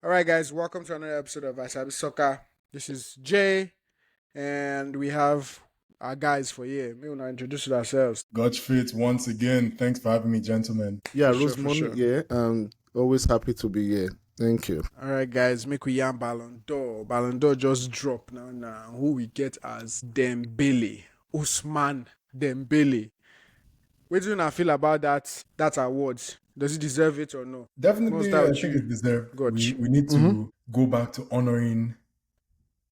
All right, guys, welcome to another episode of Asabi Soccer. This is Jay, and we have our guys for here. We want to introduce ourselves. Gochfit once again. Thanks for having me, gentlemen. Yeah, For Rosmon, sure. yeah, always happy to be here. Thank you. All right, guys, make we yarn Ballon d'Or. Ballon d'Or just dropped now. Who we get as Dembele, Usman Dembele. What do you feel about that award? Does he deserve it or no? Definitely, I think it's deserved. Gotch. We need to go back to honoring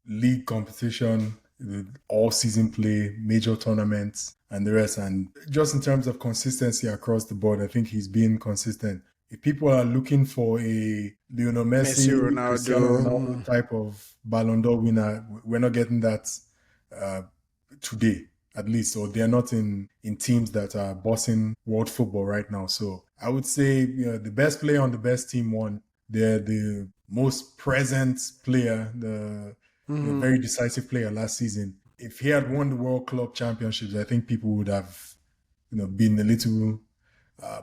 league competition, the all-season play, major tournaments, and the rest. And just in terms of consistency across the board, I think he's been consistent. If people are looking for a Lionel Messi, Ronaldo. Cristiano Ronaldo type of Ballon d'Or winner, we're not getting that today, at least. Or they're not in teams that are bossing world football right now. So I would say the best player on the best team won. They're the most present player, the very decisive player last season. If he had won the World Club Championships, I think people would have been a little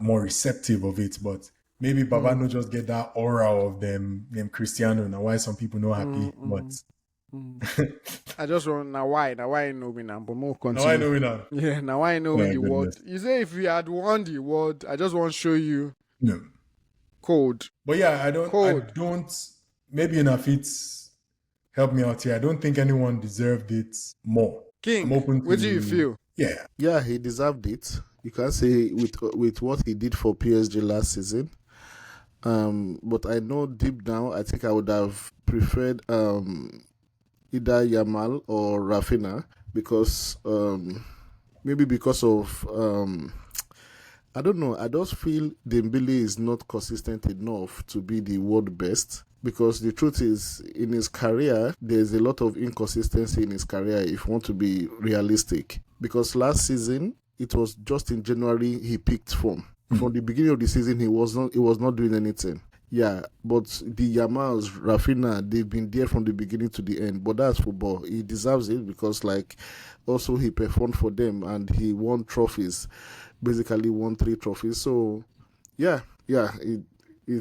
more receptive of it. But maybe Babano just get that aura of them Cristiano. Now why some people not happy, but I just want now why I know me now, but more continue. now I know it now. Yeah, now I know My the award. goodness. You say if we had won the award, I just want to show you No. code. But yeah, I don't maybe enough it's help me out here. I don't think anyone deserved it more. King, I'm open to what do you feel? Yeah. Yeah, he deserved it. You can say with what he did for PSG last season. But I know deep down, I think I would have preferred either Yamal or Raphinha because maybe because of I don't know. I just feel Dembele is not consistent enough to be the world best. Because the truth is, in his career, there's a lot of inconsistency in his career if you want to be realistic. Because last season, it was just in January he picked form. From the beginning of the season, he was not doing anything. Yeah, but the Yamals, Raphinha, they've been there from the beginning to the end. But that's football. He deserves it because, also he performed for them and he won trophies. Basically, won 3 trophies. So, yeah.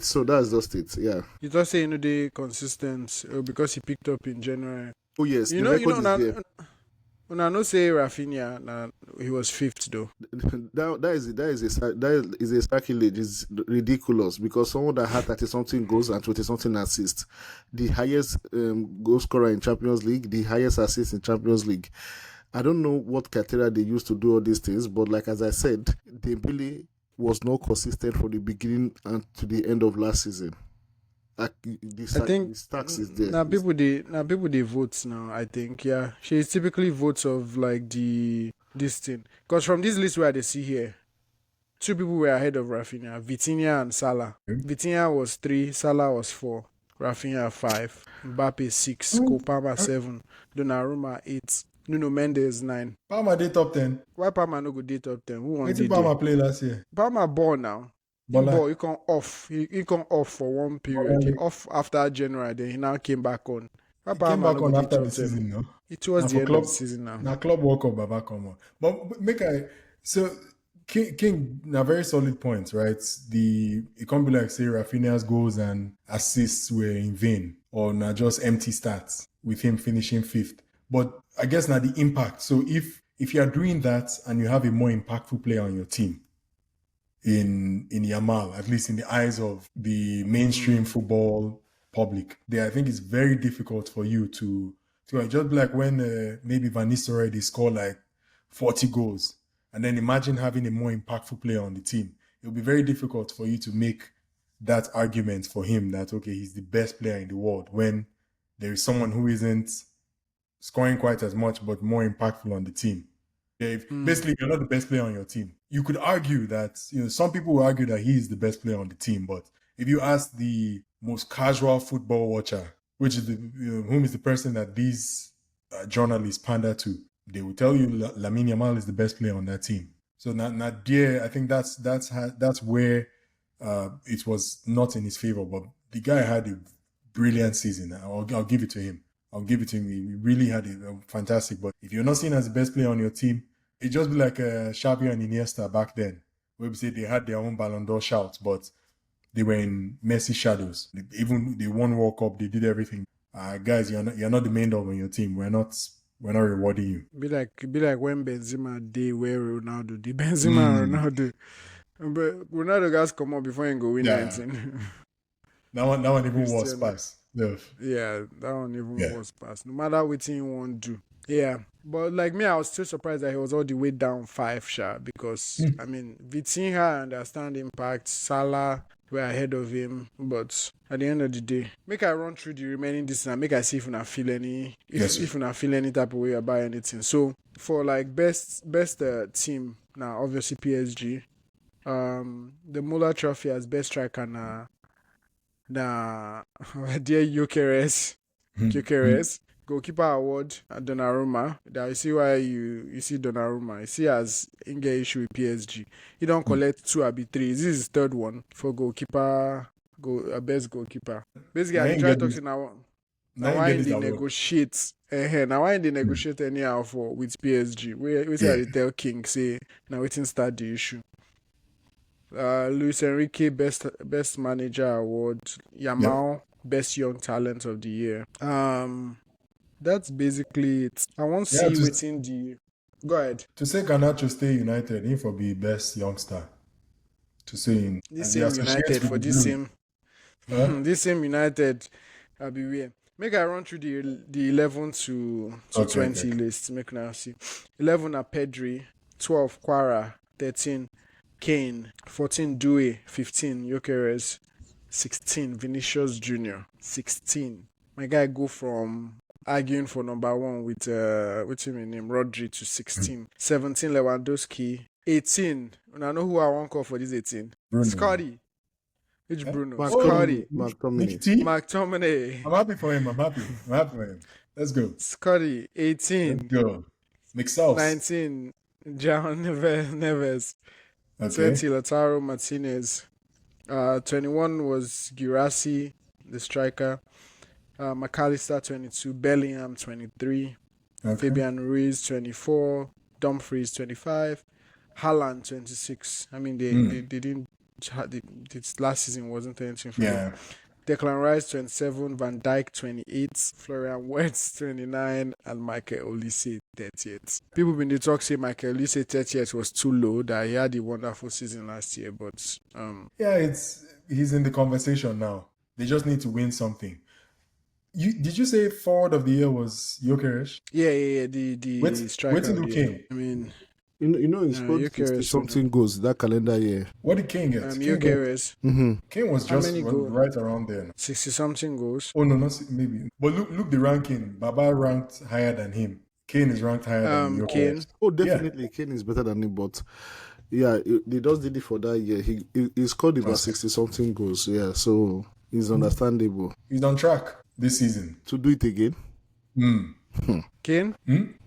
So that's just it. Yeah. You just say the consistent because he picked up in January. Oh yes, You the know, record is there. when I know say Raphinha, he was 5th though. That is a sacrilege. It's ridiculous because someone that had 30-something goals and 20-something assists, the highest goal scorer in Champions League, the highest assist in Champions League. I don't know what criteria they use to do all these things, but like as I said, Dembele was not consistent from the beginning and to the end of last season. I think the stacks is there. now people they vote now. I think she typically votes of like this thing because from this list where they see here, 2 people were ahead of Raphinha, Vitinha and Salah. Vitinha was 3, Salah was 4, Raphinha 5, Mbappe 6, Kopama 7, Donnarumma 8, Nuno Mendes 9. Palmer did top 10. Why Palmer no go dey top 10? Who won Wait the till Palmer play last year. Palmer born now. Bola. He come off. He come off for one period. He off after January. Then he now came back on. He came back on after the season, no? It was the end of the season now. Now club World Cup Baba come on. But so King na very solid points, right? It can't be like say Raphinha's goals and assists were in vain or not just empty stats with him finishing 5th. But I guess now the impact. So if you are doing that and you have a more impactful player on your team, in Yamal, at least in the eyes of the mainstream football public, I think it's very difficult for you to just be like when maybe Van Nistelrooy score like 40 goals, and then imagine having a more impactful player on the team. It'll be very difficult for you to make that argument for him that okay, he's the best player in the world when there is someone who isn't scoring quite as much but more impactful on the team. Basically, you're not the best player on your team. You could argue that, some people will argue that he is the best player on the team, but if you ask the most casual football watcher, which is whom is the person that these journalists pander to, they will tell you Lamine Yamal is the best player on that team. So not there. I think that's where it was not in his favor. But the guy had a brilliant season. I'll give it to him. He really had a fantastic. But if you're not seen as the best player on your team, it just be like Xavi and Iniesta back then, where we say they had their own Ballon d'Or shouts, but they were in Messi shadows. Even they won World Cup, they did everything. Guys, you're not the main dog on your team. We're not rewarding you. Be like when Benzema day where Ronaldo did. Benzema and Ronaldo. But Ronaldo guys come up before he go win anything. That one even was pass. Yeah, that one even was pass. No matter what he won't do. Yeah. But like me, I was still surprised that he was all the way down 5 because I mean Vitinha, I understand impact, Salah were ahead of him, but at the end of the day, make I run through the remaining distance and make I see if I feel any if I feel any type of way about anything. So for like best team now, obviously PSG. The Muller Trophy as best striker na dear Gyökeres. Goalkeeper award at Donnarumma. That you see why you see Donnarumma. You see as in get issue with PSG. He don't collect 2 or 3. This is his 3rd one for goalkeeper. Best goalkeeper. Basically, I try to talk to now. Now why they negotiate? Now why they negotiate anyhow for with PSG? We say tell King say now waiting start the issue. Luis Enrique best manager award. Yamal best young talent of the year. That's basically it. I want to see within the. Go ahead. To say Garnacho stay United, he for be best youngster. To say in this same United for this same. This same United, I'll be weird. Make I run through the 11 to 20 list. Make now see. 11 are Pedri, 12 Quara, 13 Kane, 14 Due, 15 Gyökeres, 16 Vinicius Jr., 16. My guy go from arguing for number 1 with what's his name Rodri to 16. 17 Lewandowski, 18. And I know who I want call for this 18. Bruno. Scotty. Which Bruno? Scotty. McTominay. I'm happy for him. Let's go. Scotty, 18. Let's go. McSauce. 19 John Neves. Okay. 20 Lautaro Martinez. 21 was Guirassy, the striker. McAllister 22, Bellingham 23, Fabian Ruiz 24, Dumfries 25, Haaland 26. I mean they didn't. This last season wasn't anything for them. Declan Rice 27, Van Dijk 28, Florian Wirtz 29, and Michael Olise 38. People been the talk say Michael Olise 38 was too low, that he had a wonderful season last year, but he's in the conversation now. They just need to win something. Did you say forward of the year was Gyökeres? Yeah. The striker. Wait till the King. I mean, you know, he scored something goals that calendar year. What did King get? Gyökeres. King was just right around there. 60-something goals. Oh no, not maybe. But look the ranking. Baba ranked higher than him. Kane is ranked higher than Gyökeres. Kane. Oh, definitely, Kane is better than him, but. Yeah, they just did it for that year. He scored about 60-something goals. Yeah, so it's understandable. He's on track this season to do it again. Kane?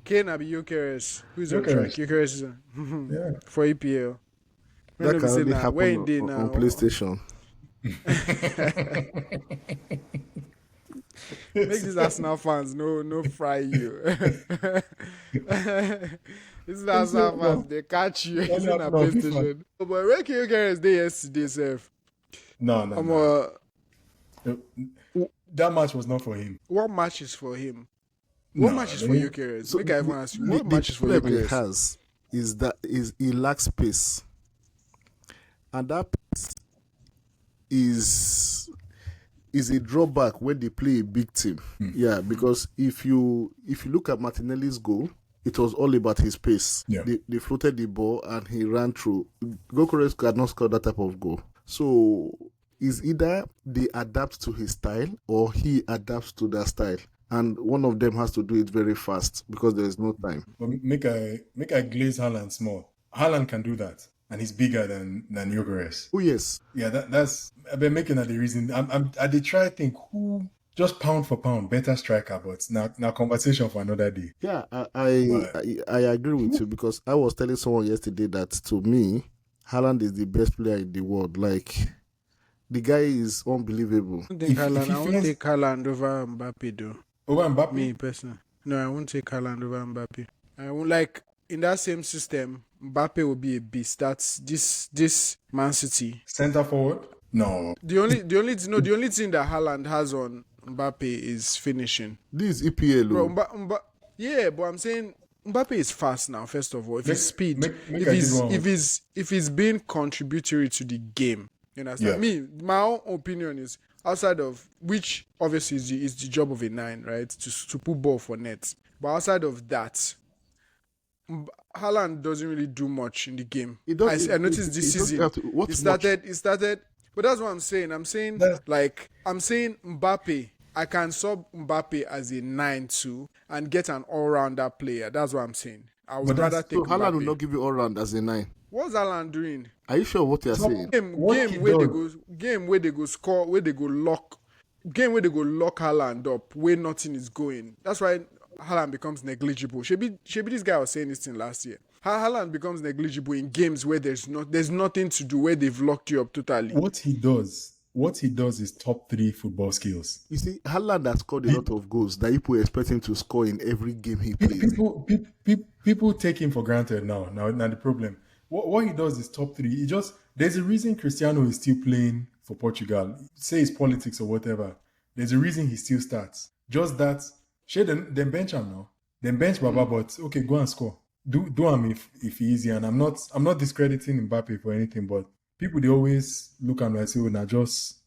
Kane will be Gyökeres. Who's on track? Gyökeres is for EPL. That can only happen on PlayStation. Make these Arsenal fans no fry you. This is Arsenal fans, they catch you using a PlayStation. But where can Gyökeres day yesterday, Seth? No. That match was not for him. What match is for him? What match is for Gyökeres? Make I even ask you. What match is for Gyökeres? The problem he has is he lacks pace, and that pace is a drawback when they play a big team. Yeah, because if you look at Martinelli's goal, it was all about his pace. Yeah. They floated the ball and he ran through. Gyökeres cannot score that type of goal. So is either they adapt to his style or he adapts to their style. And one of them has to do it very fast because there is no time. But make I glaze Haaland small. Haaland can do that. And he's bigger than Gyökeres. Oh, yes. Yeah, that's... I've been making that the reason. I did try to think who... Just pound for pound, better striker, but now conversation for another day. Yeah, I agree with you because I was telling someone yesterday that to me, Haaland is the best player in the world. Like, the guy is unbelievable. I won't take Haaland over Mbappe, though. Over Mbappe? Me, personally. No, I won't take Haaland over Mbappe. I won't, like, in that same system, Mbappe will be a beast. That's this Man City. Center forward? No. The only thing that Haaland has on Mbappe is finishing. This is EPL. Bro, yeah, but I'm saying Mbappe is fast now. First of all, if his speed, if he's being contributory to the game, you understand? Yeah. My own opinion is outside of which obviously is the job of a 9, right? To put ball for nets. But outside of that, Haaland doesn't really do much in the game. I noticed this season. It started. But that's what I'm saying. I'm saying Mbappe. I can sub Mbappe as a 9 too and get an all-rounder player. That's what I'm saying. I would rather take Mbappe. Haaland will not give you all-round as a 9. What's Haaland doing? Are you sure what you're saying? Game where they go score, where they go lock Haaland up, where nothing is going. That's why Haaland becomes negligible. Should be this guy was saying this thing last year. Haaland becomes negligible in games where there's nothing to do, where they've locked you up totally. What he does is top 3 football skills. You see, Haaland has scored a lot of goals that people expect him to score in every game he plays. People take him for granted now. Now the problem. What he does is top 3. There's a reason Cristiano is still playing for Portugal. Say it's politics or whatever. There's a reason he still starts. Just that. Then bench him now. Then bench Baba, but okay, go and score. Do him if he is here. And I'm not discrediting Mbappe for anything, but people they always look at me and say, "Oh, not just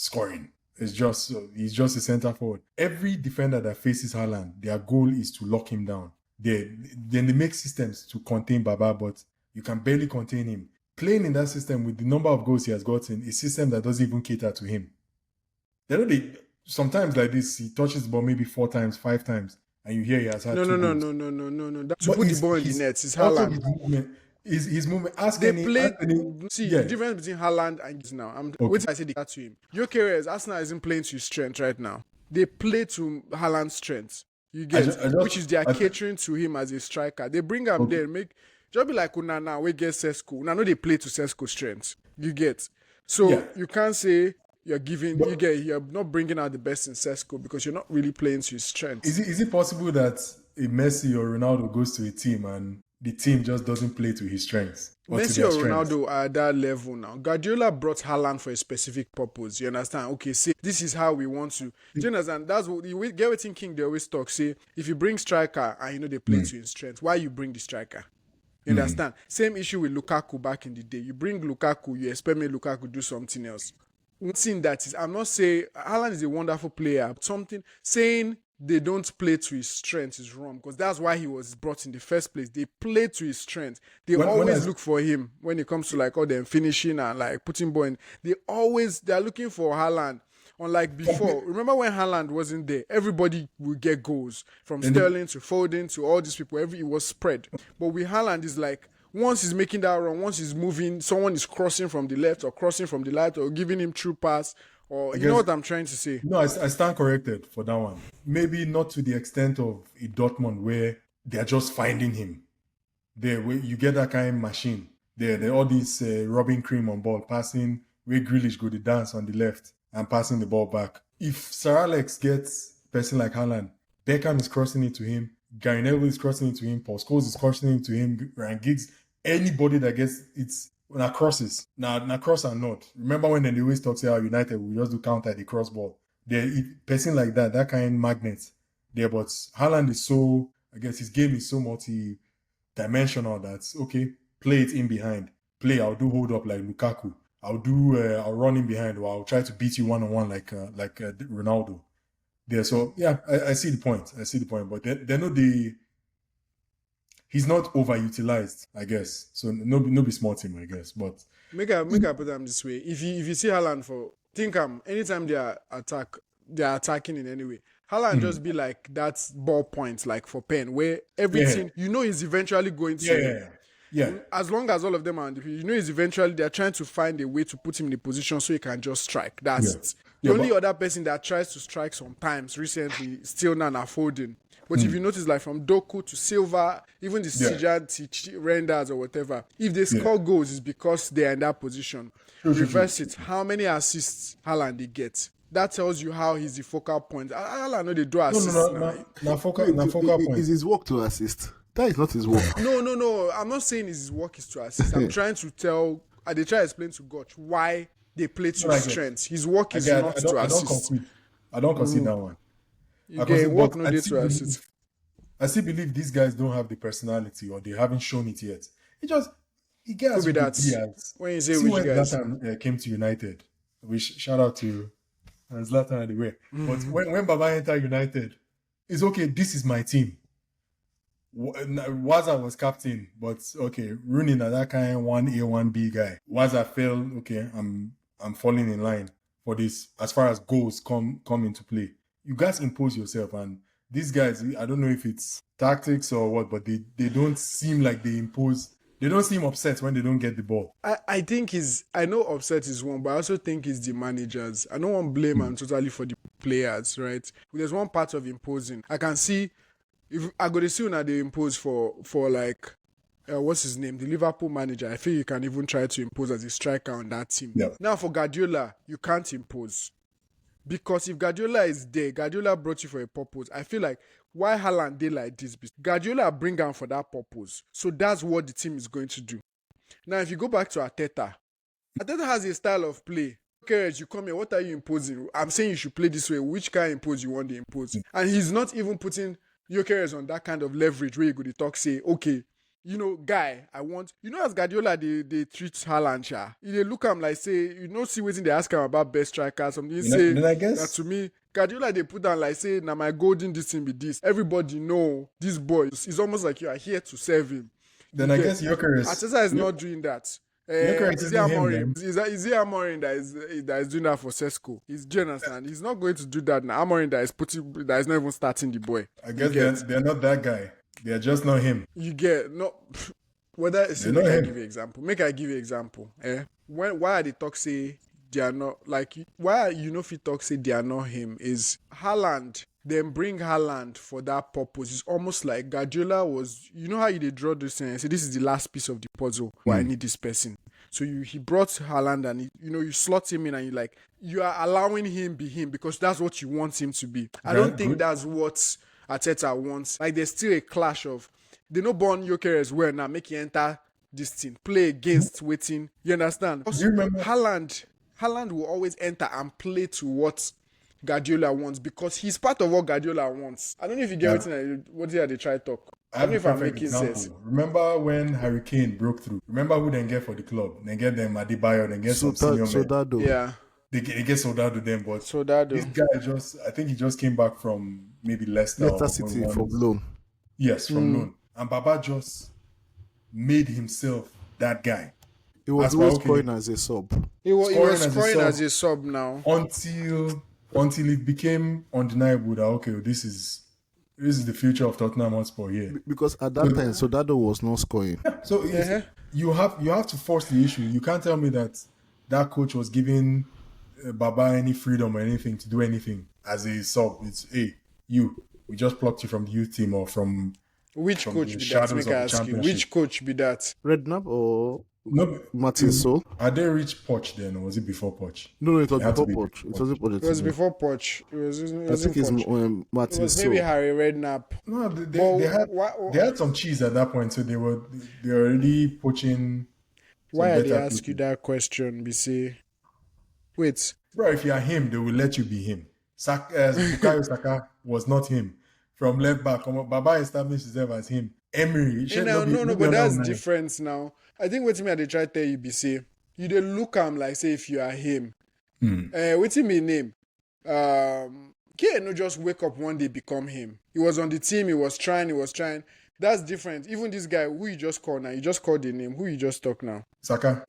scoring. He's just a centre forward." Every defender that faces Haaland, their goal is to lock him down. Then they make systems to contain Baba, but you can barely contain him. Playing in that system with the number of goals he has gotten, a system that doesn't even cater to him. Sometimes like this, he touches the ball maybe 4 times, 5 times, and you hear he has had two goals. No. To put the ball in the nets is Haaland. His movement. The difference between Haaland and now. Wait till I say that to him. Jokeres, Arsenal isn't playing to his strength right now. They play to Haaland's strength. You get, which is they are catering to him as a striker. They bring him there, just be like Unana, we get Sesko. Now they play to Sesko's strength. You get, so you can't say you're not bringing out the best in Sesko because you're not really playing to his strength. Is it possible that a Messi or Ronaldo goes to a team and the team just doesn't play to his strengths? Messi or Ronaldo are at that level now. Guardiola brought Haaland for a specific purpose. You understand? Okay, say this is how we want to. Do you understand? That's what you get what thinking they always talk. Say if you bring striker and they play to his strengths, why you bring the striker? You understand? Same issue with Lukaku back in the day. You bring Lukaku, you expect me Lukaku do something else. One thing that is, I'm not saying Haaland is a wonderful player. Something saying they don't play to his strength is wrong because that's why he was brought in the first place. They play to his strength. They always look for him when it comes to like all them finishing and like putting ball in. They're looking for Haaland. Unlike before, remember when Haaland wasn't there, everybody would get goals from Sterling to Foden to all these people. It was spread. But with Haaland, is like once he's making that run, once he's moving, someone is crossing from the left or crossing from the right or giving him true pass. Or you know what I'm trying to say? No, I stand corrected for that one. Maybe not to the extent of a Dortmund where they're just finding him. There, where you get that kind of machine. There all these rubbing cream on ball, passing where Grealish go to dance on the left and passing the ball back. If Sir Alex gets a person like Haaland, Beckham is crossing it to him, Gary Neville is crossing it to him, Paul Scholes is crossing it to him, Ryan Giggs, anybody that gets it's now crosses. Now cross and not. Remember when they always talk say how United will just do counter the cross ball. Person like that kind of magnet there, but Haaland is so, I guess his game is so multi-dimensional that okay, play it in behind. I'll do hold up like Lukaku. I'll run in behind or I'll try to beat you one-on-one like Ronaldo. There, so yeah, I see the point. But they're not he's not overutilized, I guess. So no be smart him, I guess. But make I put them this way. If you see Haaland anytime they are attacking in any way, Haaland just be like that ball point like for pen where everything he's eventually going to. Yeah. As long as all of them are on the field, he's eventually they're trying to find a way to put him in a position so he can just strike. That's it. The only other person that tries to strike sometimes recently is still Nana Foden. But if you notice, like from Doku to Silva, even the Sijan renders or whatever, if they score goals, it's because they're in that position. Reverse it. How many assists Haaland they get? That tells you how he's the focal point. Haaland know they do assists. No, focal point. Is his work to assist? That is not his work. No. I'm not saying his work is to assist. I'm trying to tell. They try to explain to Goch why they play to No, I his get. strengths. His work I is get. not I to don't. I don't assist. concede. I don't concede that one. You I get concede, work but no day to assist. I still believe these guys don't have the personality, or they haven't shown it yet. It gets Who be you that? could be as. When you say See which when guys? Zlatan came to United, we shout out to Zlatan at the way. But when Baba entered United, it's okay. This is my team. Waza was captain, but okay, Rooney na that kind 1A 1B guy. Waza felt okay. I'm falling in line for this as far as goals come into play. You guys impose yourself, and these guys, I don't know if it's tactics or what, but they don't seem like they impose. They don't seem upset when they don't get the ball. I think I know upset is one, but I also think it's the managers. I don't want to blame them totally for the players, right? There's one part of imposing. I can see if I go to see when they impose for like what's his name, the Liverpool manager. I feel you can even try to impose as a striker on that team. Yeah. Now for Guardiola, you can't impose. Because if Guardiola is there, Guardiola brought you for a purpose. I feel like why Haaland did like this, Guardiola bring him for that purpose. So that's what the team is going to do. Now, if you go back to Arteta has a style of play. Okay, you come here, what are you imposing? I'm saying you should play this way. Which kind of impose you want to impose? And he's not even putting Gyökeres on that kind of leverage where you go to talk, say, okay, you know, guy, I want, you know, as Guardiola, they treat Haaland, they look at him like, say, you know, see what they ask him about best striker, something, say, then I guess that to me, Guardiola, they put down like, say, now my golden this thing be this. Everybody know this boy. It's almost like you are here to serve him. Then I guess Gyökeres. Arteta is not doing that. Gyökeres Is it isn't him, Amorim? Is it Amorim that is doing that for Sesko? He's Jonathan. He's not going to do that now. Amorim that is not even starting the boy. I guess they're not that guy. They're just not him. You get no. Whether it's make I give you example. Make I give you example. Why are they talk say they are not like why you know if you talk say they are not him is Haaland. Then bring Haaland for that purpose. It's almost like Guardiola was, you know how they draw this thing and say, this is the last piece of the puzzle where I need this person. So he brought Haaland and you slot him in and you are allowing him be him because that's what you want him to be. I don't think that's what Arteta wants. Like there's still a clash of, they know born Gyökeres well now, make you enter this thing, play against waiting. You understand? Do you remember? Haaland will always enter and play to what Guardiola wants because he's part of what Guardiola wants. I don't know if you get what they try to talk. I don't know if I'm making sense. Remember when Harry Kane broke through? Remember who then get for the club? Then get them Adebayo, then get some senior men. Soldado. Yeah. They get Soldado then, but Soldado. this guy I think he just came back from maybe Leicester City from loan. Yes, from loan. And Baba just made himself that guy. He was always scoring as a sub. He was scoring as a sub now. Until it became undeniable that okay, this is the future of Tottenham Hotspur here. Because at that time, Soldado was not scoring. So you have to force the issue. You can't tell me that coach was giving Baba any freedom or anything to do anything as a sub. It's we just plucked you from the youth team or from which coach be that? Make I ask you, which coach be that? Redknapp or no, Martin So? Had they reached Poch then, or was it before Poch? No, it was before Poch. It was before Poch. I think it's Martin So. It was maybe Harry Redknapp. No, they had some cheese at that point, so they were already poaching. Why are they ask you that question? BC? Wait, bro, if you are him, they will let you be him. Bukayo Saka was not him. From left back, Baba established himself as him. Emery, no, but that's different now. I think what they try to tell you, BC, you dey look am like say if you are him. What's him name? Kane no just wake up one day become him. He was on the team. He was trying. That's different. Even this guy who you just call now, you just called the name. Who you just talk now? Saka,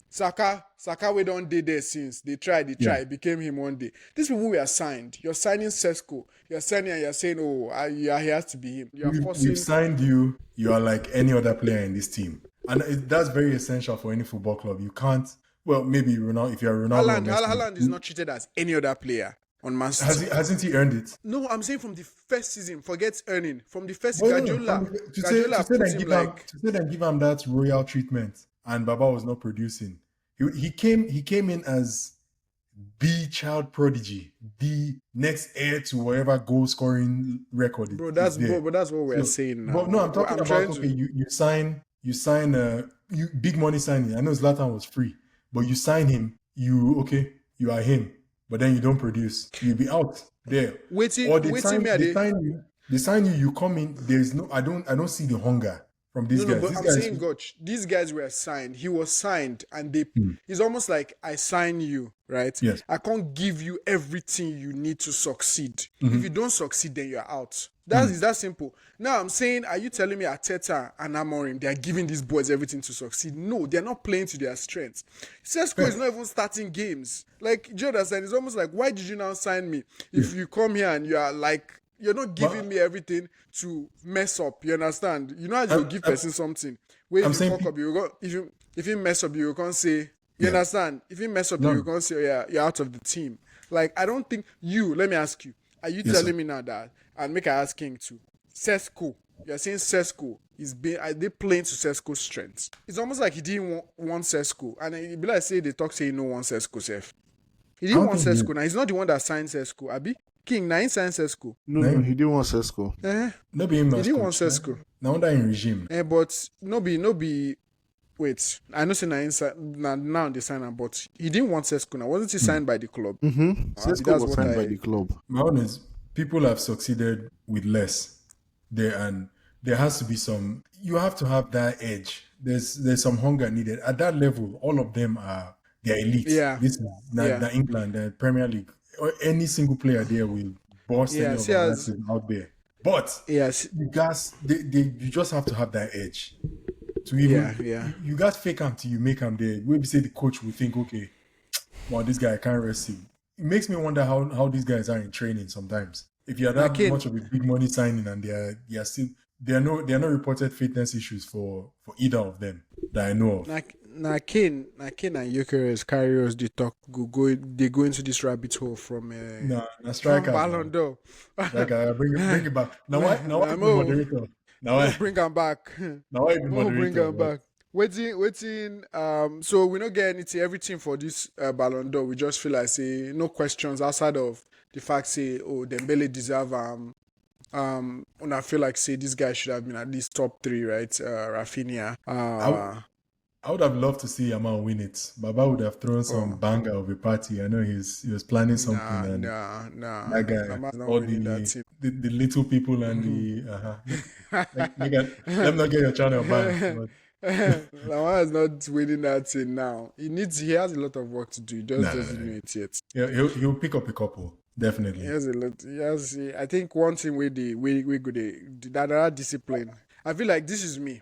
we don't did there since. They tried. It became him one day. These people were signed. You're signing Sesko. You're signing and you're saying, he has to be him. We've signed you. You are like any other player in this team. And that's very essential for any football club. You can't, well, maybe Ronaldo, if you're Ronaldo. Haaland is not treated as any other player on Man City. Hasn't he earned it? No, I'm saying from the first season, forget earning. From the first season, Guardiola put him like... To say that give him that royal treatment and Baba was not producing. He came in as the child prodigy, the next heir to whatever goal scoring record. Bro, that's what we're saying now. But no, I'm talking about you sign big money signing. I know Zlatan was free, but you sign him. you are him, but then you don't produce, you'll be out there. Or they sign you, you come in. There's no, I don't see the hunger from these guys. But These I'm guys, saying, Gotch, these guys were signed. He was signed, and it's almost like I sign you, right? Yes. I can't give you everything you need to succeed. Mm-hmm. If you don't succeed, then you're out. Is that simple. Now I'm saying, are you telling me Arteta and Amorim, they are giving these boys everything to succeed? No, they're not playing to their strengths. Sesko is not even starting games. Like, do you understand? It's almost like, why did you now sign me? If you come here and you are like, you're not giving me everything to mess up. You understand? You know how you give person something. Where if you fuck up, you go. If you mess up, you can't say. You understand? If you mess up, you can't say, yeah, you're out of the team. Like, I don't think you. Let me ask you. Are you telling me now that? And make I ask King too. Sesko. You're saying Sesko are they playing to Sesko's strengths? It's almost like he didn't want Sesko, and it be like say they talk say he no want Sesko self. He didn't want Sesko. Now he's not the one that signed Sesko. Abi King, now he signed Sesko. No, he didn't want Sesko. No be him. He didn't want Sesko. Now under in regime. But no be. Wait, I know say now they sign him, but he didn't want Sesko. Now wasn't he signed by the club? Sesko was signed by the club. My own is people have succeeded with less there, and there has to be some. You have to have that edge. There's some hunger needed at that level. All of them they're elite. Yeah, this is the England, the Premier League. Or any single player there will boss any of the out there. But you guys, you just have to have that edge. To even, you guys fake him till you make him there. Maybe say the coach will think, okay, well, this guy can't rest him. It makes me wonder how these guys are in training sometimes. If you're that much of a big money signing and there are no reported fitness issues for either of them that I know of. Na Kane and Gyökeres carry us the talk they go into this rabbit hole from striker Ballon d'Or. Striker, bring it back. Now why the moderator? Now I bring him back. Now I bring him back. Waiting. So we not get everything for this Ballon d'Or. We just feel like say no questions outside of the fact say Dembele deserve and I feel like say this guy should have been at least top 3, right? Raphinha. I would have loved to see Yamal win it. Baba would have thrown some banger of a party. I know he was planning something. That guy, all the little people and the let them not get your channel banned. Lawan is not winning that thing now. He has a lot of work to do. He just doesn't know it yet. Yeah, he'll pick up a couple. Definitely. He has a lot. I think one thing we good that discipline. I feel like this is me.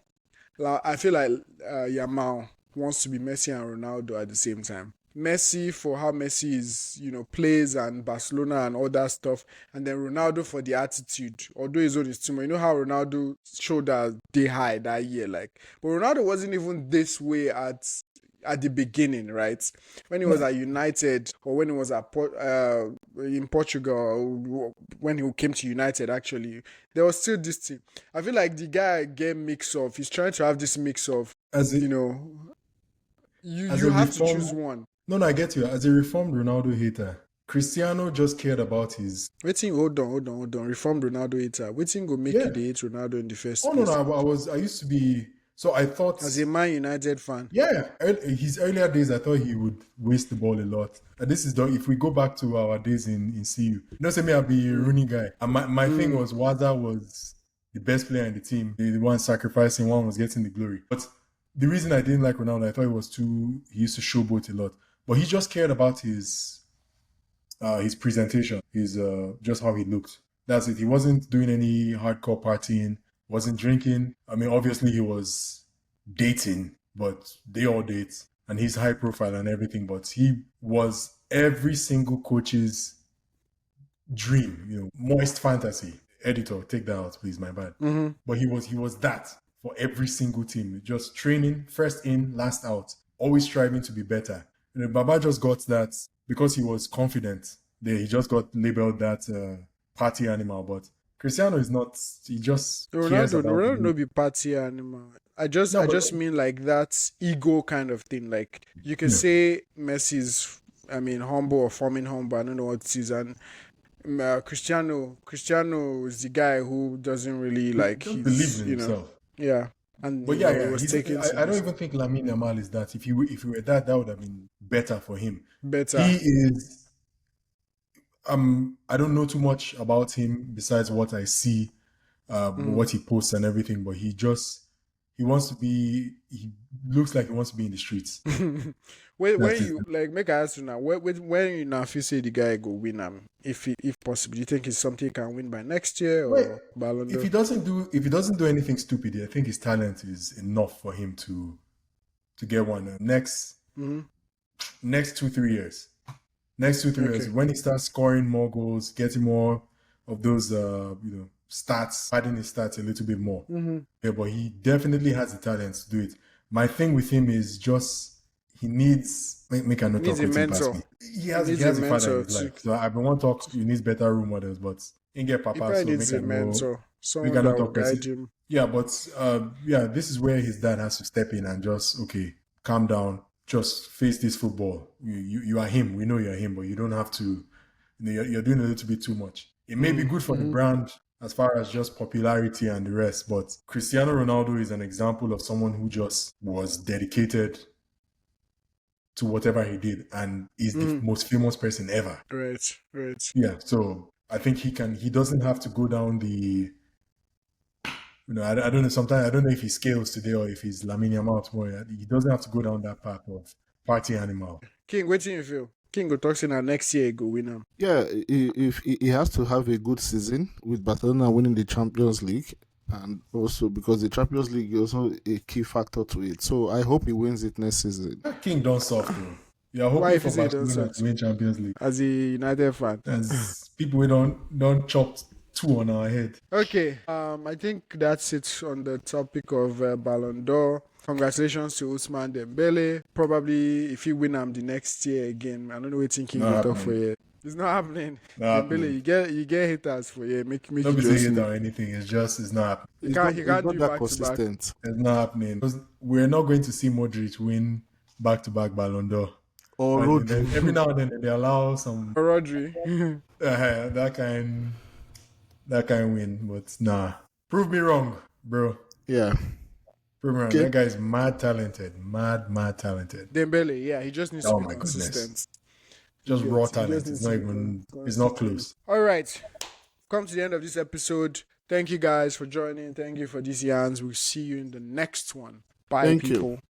I feel like Yamal wants to be Messi and Ronaldo at the same time. Messi for how Messi is, plays and Barcelona and all that stuff, and then Ronaldo for the attitude. Although his own is too much. You know how Ronaldo showed that day high that year, but Ronaldo wasn't even this way at the beginning, right? When he was at United or when he was at in Portugal, when he came to United, actually, there was still this thing. I feel like the guy get mix of. He's trying to have this mix of, you have to choose one. No, I get you. As a reformed Ronaldo hater, Cristiano just cared about his. Hold on. Reformed Ronaldo hater. Waiting go make you hate Ronaldo in the first place. No. I used to be. So I thought, as a Man United fan, his earlier days, I thought he would waste the ball a lot. And this is if we go back to our days in CU, say me, I'll be a Rooney guy. And my thing was Waza was the best player in the team. The one sacrificing, one was getting the glory. But the reason I didn't like Ronaldo, I thought he used to showboat a lot. But he just cared about his presentation, just how he looked. That's it. He wasn't doing any hardcore partying. Wasn't drinking. I mean, obviously he was dating, but they all date, and he's high profile and everything. But he was every single coach's dream, moist fantasy. Editor, take that out, please. My bad. Mm-hmm. But he was that for every single team. Just training, first in, last out, always striving to be better. Baba just got that because he was confident. He just got labeled that party animal, but. Cristiano is not. He just Ronaldo no be party animal. I just mean like that ego kind of thing. Like you can say Messi's, humble or forming humble. I don't know what it is. And Cristiano is the guy who doesn't really believe in himself. Yeah. And but I don't even think Lamine Yamal is that. If he were that would have been better for him. Better. He is. I don't know too much about him besides what I see, what he posts and everything. But he wants to be. He looks like he wants to be in the streets. when you like make I ask you now, when you now feel say the guy go win if possible, do you think it's something he can win by next year or Ballon d'Or? If he doesn't do anything stupid, I think his talent is enough for him to get one next 2-3 years. Next 2-3 years, when he starts scoring more goals, getting more of those stats, adding his stats a little bit more. Yeah, but he definitely has the talent to do it. My thing with him is just he needs make a note of a mentor. He has a father in his life. So I've been one talk. He needs better role models, but he get papa. He probably needs a mentor, someone that will guide him. Yeah, but this is where his dad has to step in and just calm down, just face this football. You are him. We know you're him, but you don't have to. You're doing a little bit too much. It may be good for the brand as far as just popularity and the rest, but Cristiano Ronaldo is an example of someone who just was dedicated to whatever he did and is the most famous person ever. Right. Yeah, so I think he doesn't have to go down the, I don't know, sometimes I don't know if he scales today or if he's Lamine Yamal tomorrow. He doesn't have to go down that path of party animal. King, what do you feel? King go talk saying next year he go win him. Yeah, if he has to have a good season with Barcelona winning the Champions League, and also because the Champions League is also a key factor to it. So I hope he wins it next season. King don't soft though. You're hoping for Barcelona to win Champions League. As a United fan. As people we don't chop two on our head. Okay. I think that's it on the topic of Ballon d'Or. Congratulations to Ousmane Dembele. Probably if he win the next year again, I don't know what thinking will talk for you. It's not happening. Dembele, you get haters for you. Make don't you be saying it or anything. It's not happening. He can't do that back consistent. to back. It's not happening. We're not going to see Modric win back-to-back Ballon d'Or. Or Rodri. Every now and then they allow some Rodri. that kind win, but nah. Prove me wrong, bro. Yeah. Prove me wrong. Okay. That guy is mad talented. Mad talented. Dembele, yeah, he just needs to be consistent. Goodness. Just raw talent. It's not close. All right. Come to the end of this episode. Thank you guys for joining. Thank you for these yarns. We'll see you in the next one. Bye, Thank people. you.